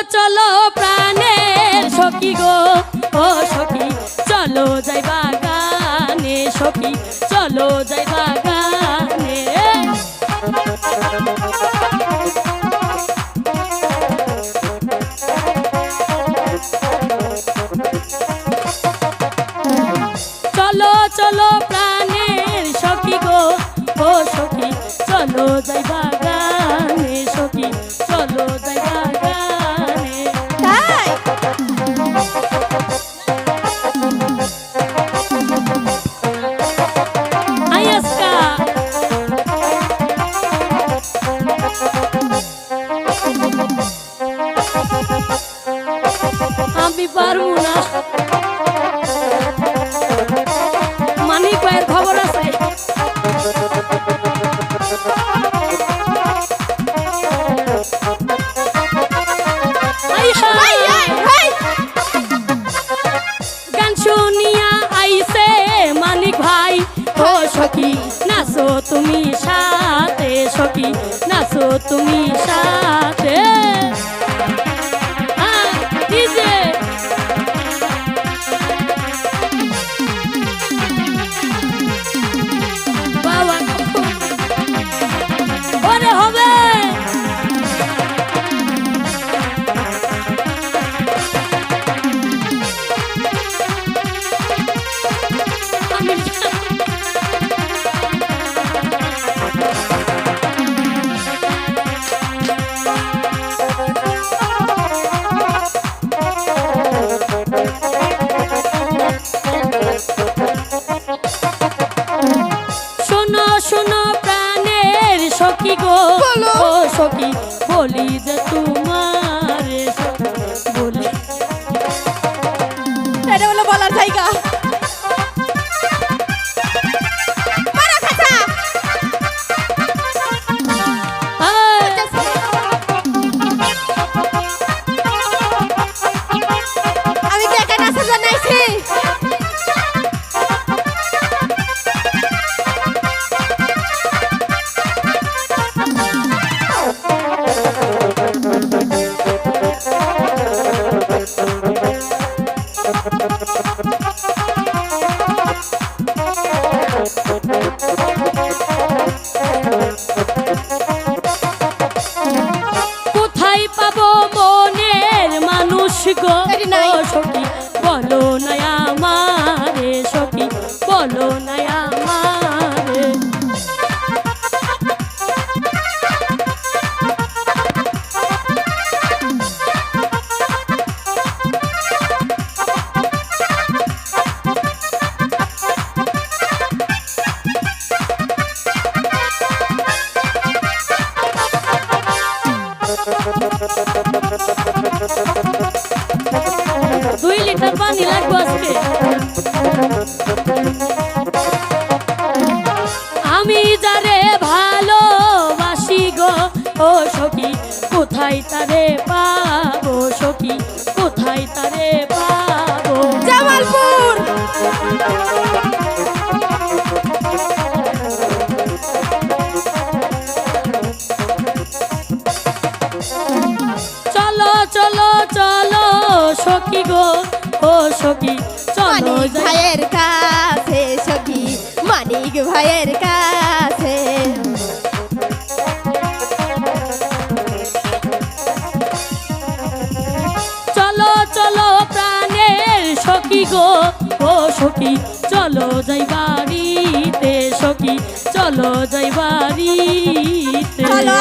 চলো প্রাণের সখী গো ও সখী চলো যাই বাগানে সখী চলো যাই বাগানে চলো চলো প্রাণের সখী গো ও সখী চলো যাই বাগানে সখী চলো যাই বাগানে তাই আয়াসকা আমি পারবো না মানিক ভাইয়ের খবর আছে গান শুনিয়া আইছে মানিক ভাই ও সখী নাচো তুমি সাথে সখী নাচো তুমি সাথে ডিজে বাবা ওরে হবে শোনো শোনো প্রাণের সখী গো ও সখী বলি যে তোমার বলি এটা হলো বলার জায়গা মারা খাতা আমি কি একা নাচা জানাইছি কোথায় পাবো মনের মানুষ গো এটি নাই। ও সখী বলো না আমারে সখী বলো না আমারে দুই লিটার পানি লাগবে আজকে আমি যারে ভালোবাসি গো ও সখী কোথায় তারে পাবো সখী কোথায় তারে পাবো জামালপুর চলো চলো চলো সখী গো ও সখী চলো মানিক যাই ভাইয়ের কাছে সখী মানিক ভাইয়ের কাছে চলো চলো প্রাণের সখী গো ও সখী চলো যাই বাড়িতে সখী চলো যাই বাড়িতে চলো